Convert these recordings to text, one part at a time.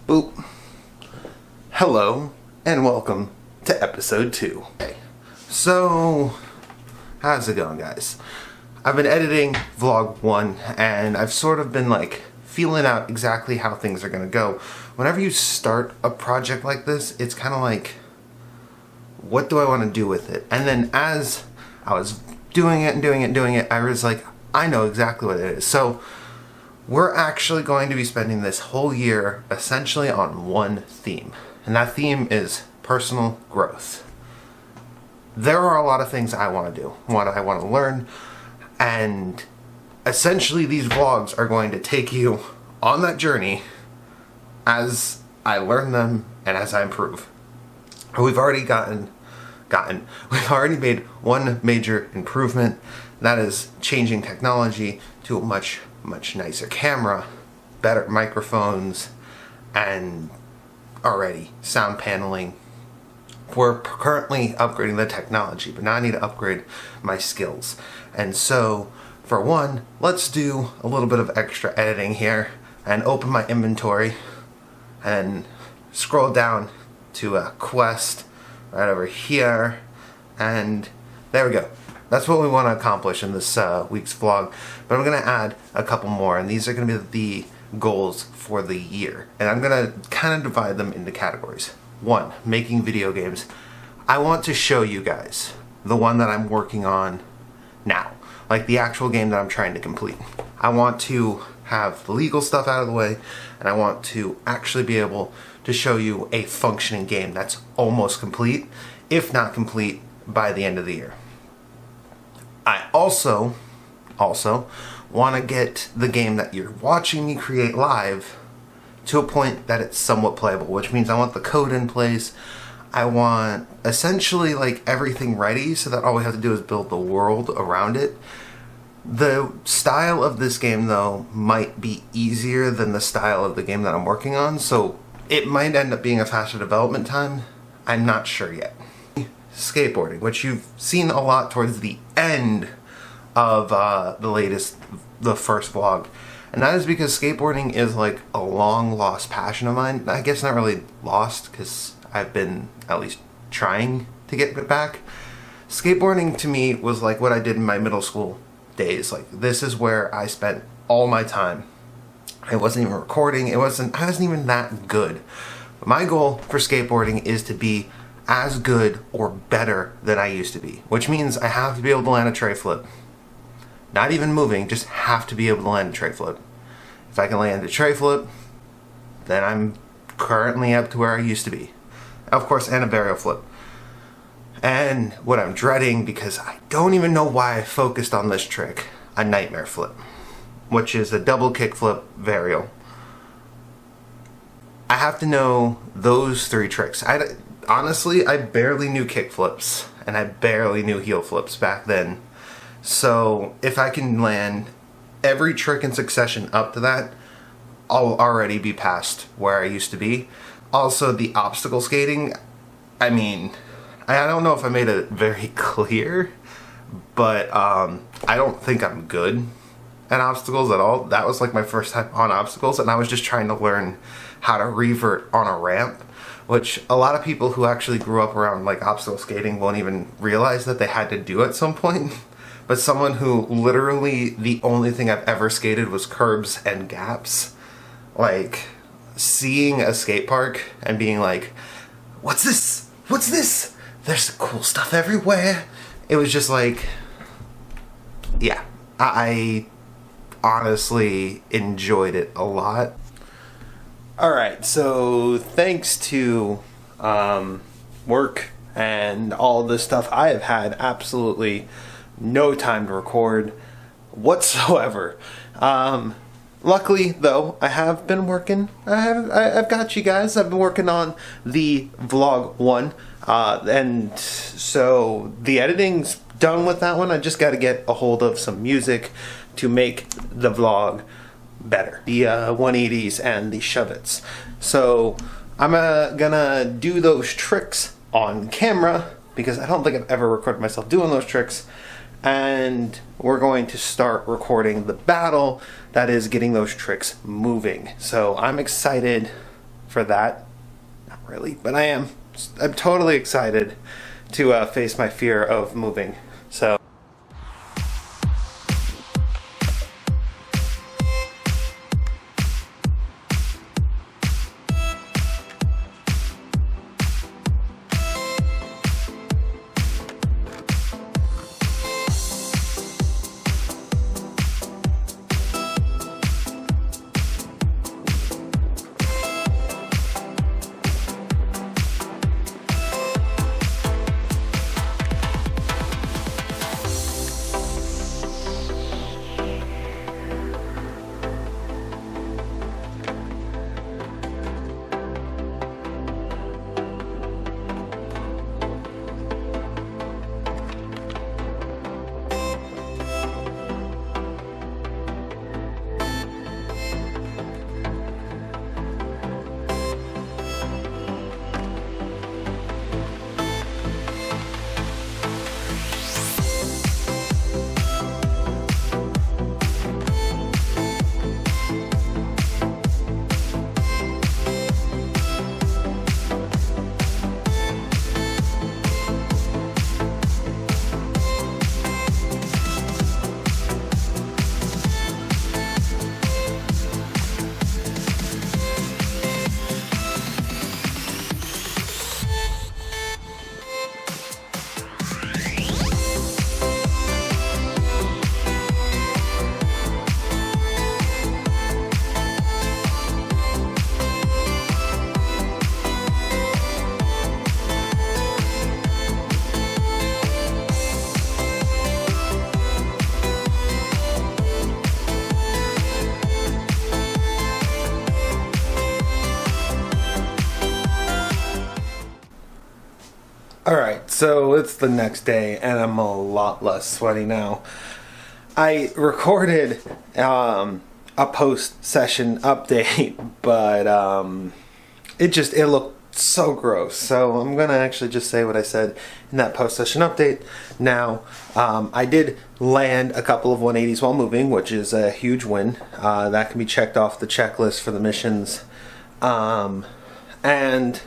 Boop. Hello and welcome to episode 2. Okay. So, how's it going, guys? I've been editing vlog 1 and I've sort of been like feeling out exactly how things are gonna go. Whenever you start a project like this, it's kind of like, what do I want to do with it? And then as I was doing it, I was like, I know exactly what it is. So we're actually going to be spending this whole year essentially on one theme. And that theme is personal growth. There are a lot of things I want to do, what I want to learn, and essentially these vlogs are going to take you on that journey as I learn them and as I improve. We've already we've already made one major improvement. That is changing technology to a much nicer camera, better microphones, and already sound paneling. We're currently upgrading the technology, but now I need to upgrade my skills. And so, for one, let's do a little bit of extra editing here and open my inventory and scroll down to a quest right over here, and there we go. That's what we want to accomplish in this week's vlog, but I'm going to add a couple more, and these are going to be the goals for the year, and I'm going to kind of divide them into categories. 1, making video games. I want to show you guys the one that I'm working on now, like the actual game that I'm trying to complete. I want to have the legal stuff out of the way, and I want to actually be able to show you a functioning game that's almost complete, if not complete, by the end of the year. I also want to get the game that you're watching me create live to a point that it's somewhat playable, which means I want the code in place. I want essentially like everything ready so that all we have to do is build the world around it. The style of this game, though, might be easier than the style of the game that I'm working on, so it might end up being a faster development time. I'm not sure yet. Skateboarding, which you've seen a lot towards the end of the first vlog. And that is because skateboarding is like a long lost passion of mine. I guess not really lost, because I've been at least trying to get it back. Skateboarding to me was like what I did in my middle school days. Like, this is where I spent all my time. I wasn't even recording. I wasn't even that good. But my goal for skateboarding is to be as good or better than I used to be, which means I have to be able to land a tray flip. Not even moving, just have to be able to land a tray flip. If I can land a tray flip, then I'm currently up to where I used to be. Of course, and a varial flip. And what I'm dreading, because I don't even know why I focused on this trick, a nightmare flip, which is a double kick flip varial. I have to know those 3 tricks. Honestly, I barely knew kick flips, and I barely knew heel flips back then. So if I can land every trick in succession up to that, I'll already be past where I used to be. Also, the obstacle skating, I mean, I don't know if I made it very clear, but I don't think I'm good at obstacles at all. That was like my first time on obstacles, and I was just trying to learn how to revert on a ramp, which a lot of people who actually grew up around like obstacle skating won't even realize that they had to do at some point. But someone who literally the only thing I've ever skated was curbs and gaps, like seeing a skate park and being like, what's this? What's this? There's cool stuff everywhere. It was just like, yeah, I honestly enjoyed it a lot. Alright, so thanks to work and all this stuff, I have had absolutely no time to record whatsoever. Luckily, though, I have been working. I've got you guys. I've been working on the vlog 1, and so the editing's done with that one. I just got to get a hold of some music to make the vlog better. The 180s and the shove-its. So I'm gonna do those tricks on camera, because I don't think I've ever recorded myself doing those tricks. And we're going to start recording the battle that is getting those tricks moving. So I'm excited for that. Not really, but I am. I'm totally excited to face my fear of moving. So. Alright, so it's the next day and I'm a lot less sweaty now. I recorded a post-session update, but it looked so gross. So I'm going to actually just say what I said in that post-session update. Now, I did land a couple of 180s while moving, which is a huge win. That can be checked off the checklist for the missions. And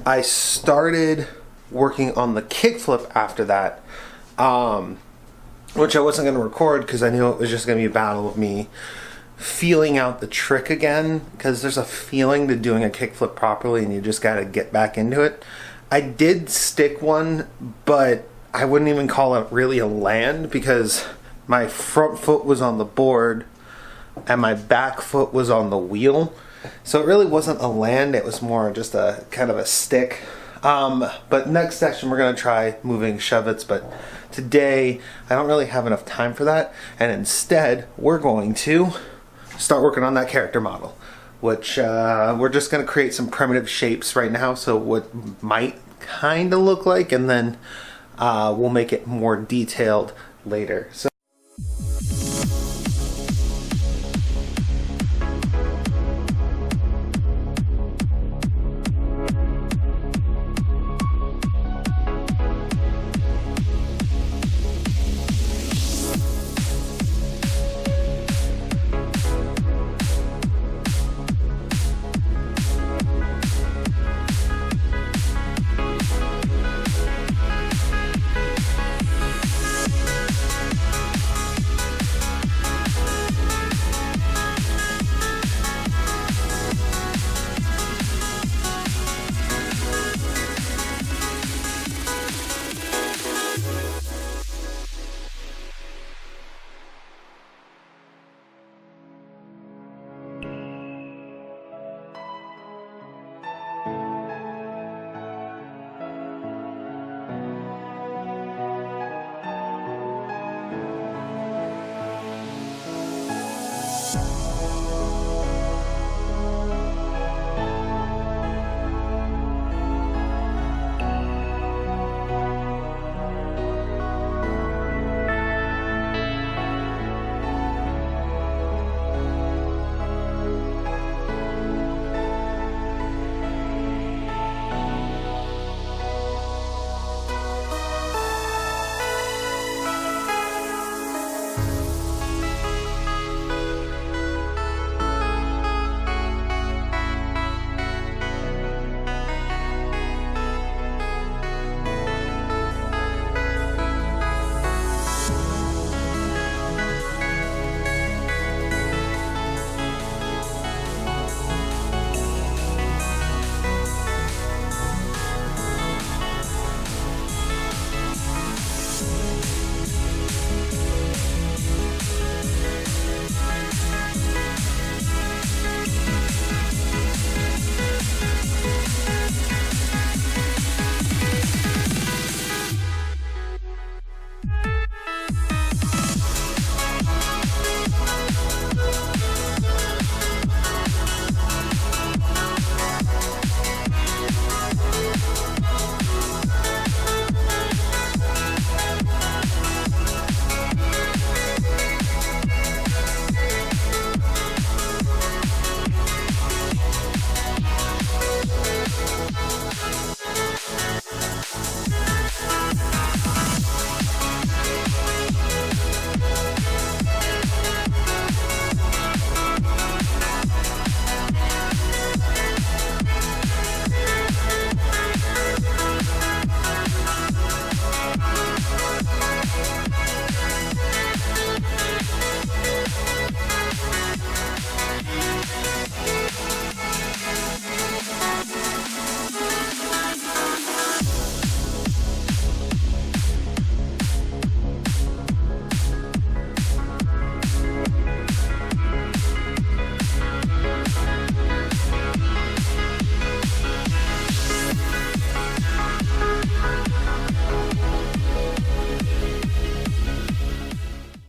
I started working on the kickflip after that, which I wasn't going to record because I knew it was just going to be a battle of me feeling out the trick again, because there's a feeling to doing a kickflip properly and you just got to get back into it. I did stick one, but I wouldn't even call it really a land because my front foot was on the board and my back foot was on the wheel, so it really wasn't a land, it was more just a kind of a stick. But next session we're going to try moving shove-its, but today I don't really have enough time for that, and instead we're going to start working on that character model, which we're just going to create some primitive shapes right now, so what might kind of look like, and then we'll make it more detailed later. So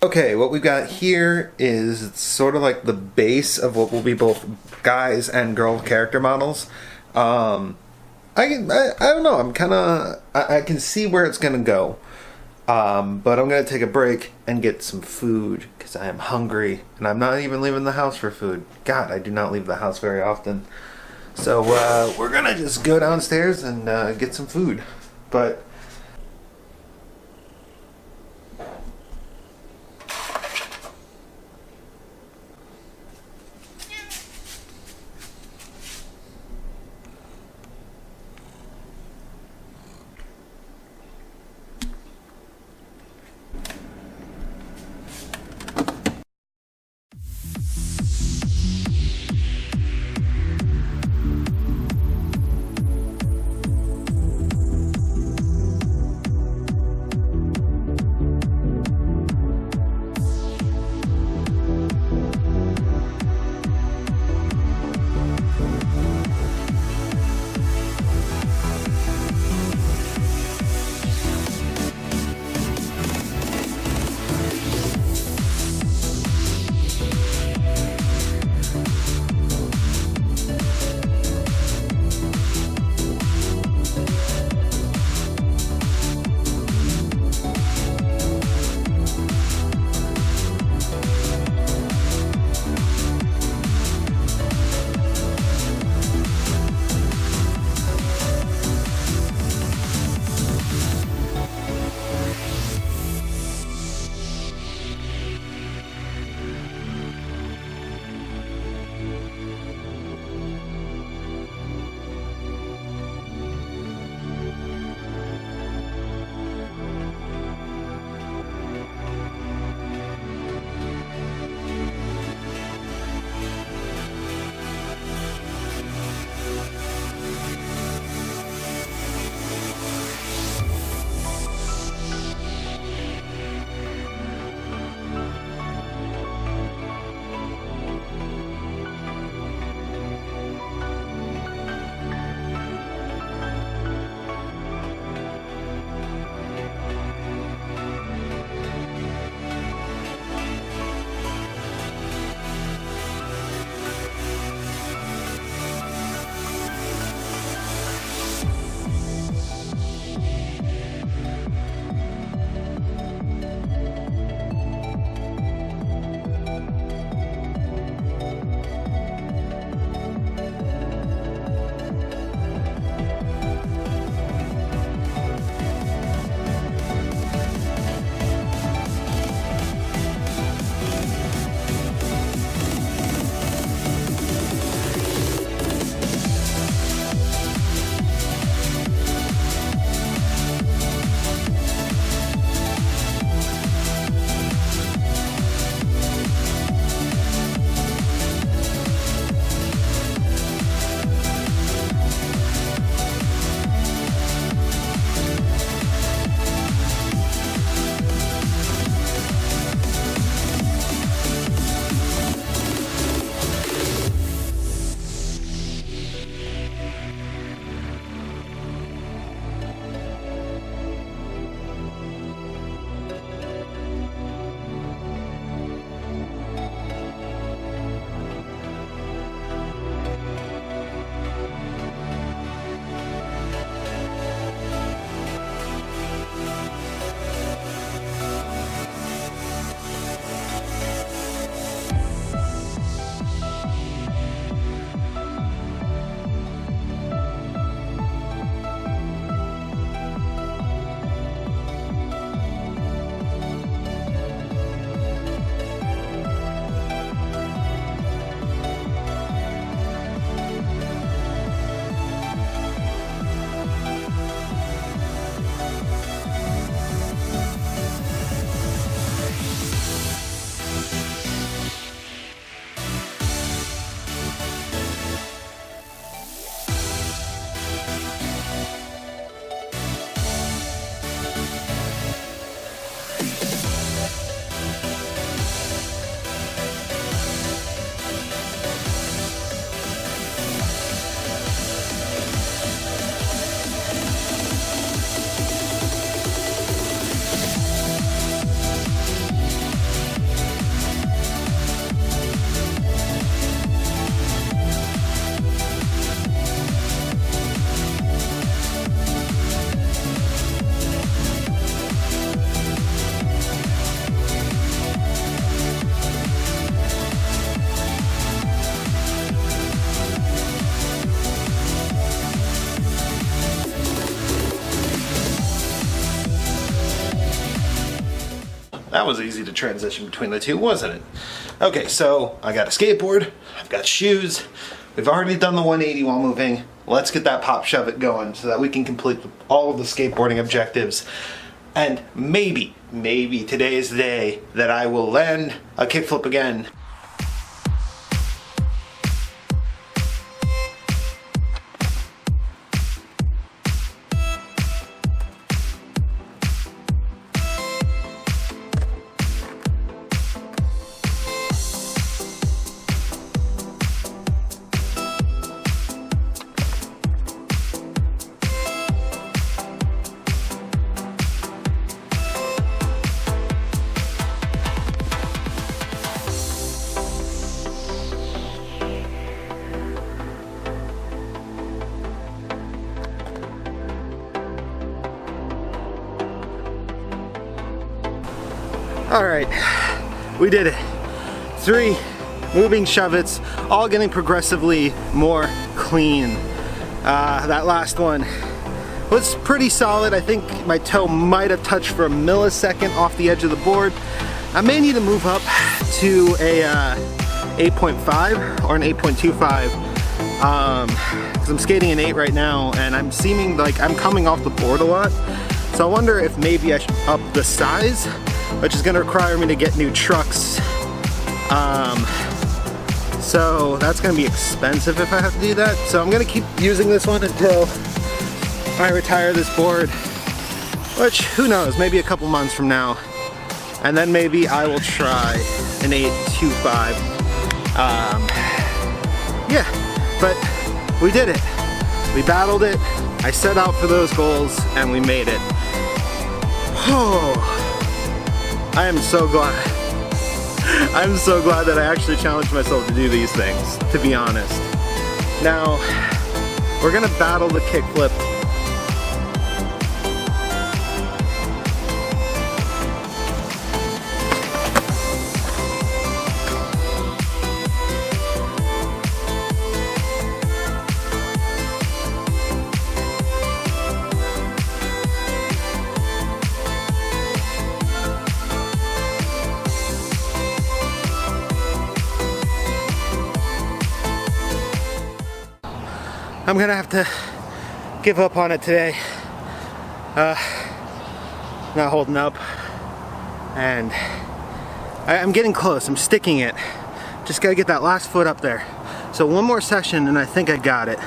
Okay, what we've got here is sort of like the base of what will be both guys and girl character models. I don't know. I'm kind of I can see where it's gonna go, but I'm gonna take a break and get some food because I am hungry and I'm not even leaving the house for food. God, I do not leave the house very often. So we're gonna just go downstairs and get some food, but. That was easy to transition between the two, wasn't it? Okay, so I got a skateboard, I've got shoes, we've already done the 180 while moving. Let's get that pop shove it going so that we can complete all of the skateboarding objectives. And maybe today is the day that I will land a kickflip again. Alright, we did it. 3 moving shove-its, all getting progressively more clean. That last one was pretty solid. I think my toe might have touched for a millisecond off the edge of the board. I may need to move up to a 8.5 or an 8.25 because I'm skating an 8 right now and I'm seeming like I'm coming off the board a lot. So I wonder if maybe I should up the size, which is going to require me to get new trucks. So that's going to be expensive if I have to do that. So I'm going to keep using this one until I retire this board, which who knows, maybe a couple months from now. And then maybe I will try an 8.25. Yeah, but we did it. We battled it. I set out for those goals and we made it. Oh. I am so glad. I'm so glad that I actually challenged myself to do these things, to be honest. Now, we're gonna battle the kickflip. I'm gonna have to give up on it today. Not holding up. And I'm getting close, I'm sticking it. Just gotta get that last foot up there. So one more session and I think I got it.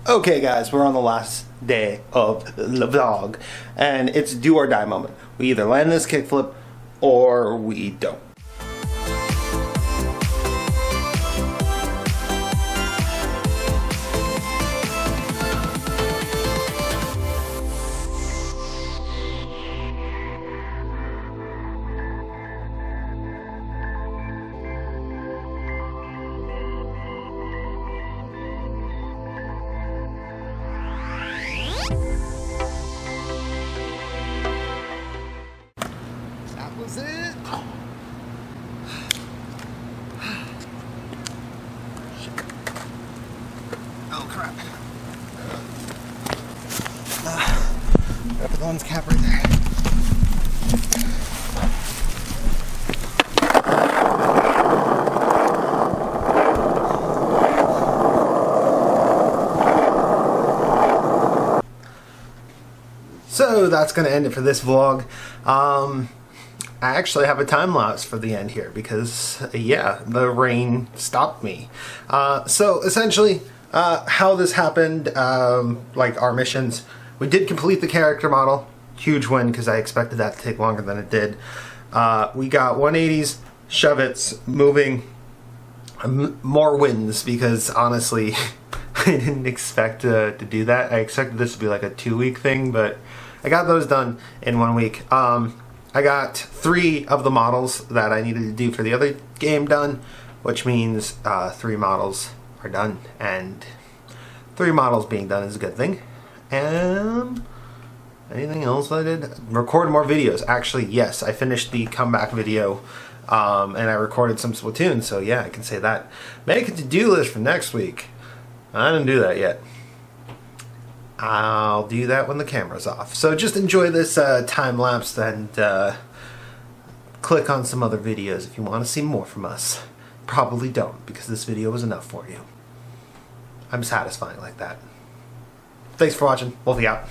Okay guys, we're on the last day of the vlog. And it's do or die moment. We either land this kickflip or we don't. Was it? Oh crap. Gotta put the one's cap right there. So that's gonna end it for this vlog. I actually have a time lapse for the end here because, yeah, the rain stopped me. So essentially, how this happened, like our missions, we did complete the character model. Huge win because I expected that to take longer than it did. We got 180s, shove-its, moving, more wins because honestly, I didn't expect to do that. I expected this to be like a 2-week thing, but I got those done in 1 week. I got 3 of the models that I needed to do for the other game done, which means 3 models are done, and 3 models being done is a good thing. And anything else I did? Record more videos. Actually, yes, I finished the comeback video, and I recorded some Splatoon, so yeah, I can say that. Make a to-do list for next week. I didn't do that yet. I'll do that when the camera's off. So just enjoy this time lapse, and click on some other videos if you want to see more from us. Probably don't, because this video was enough for you. I'm satisfying like that. Thanks for watching. Wolfie out.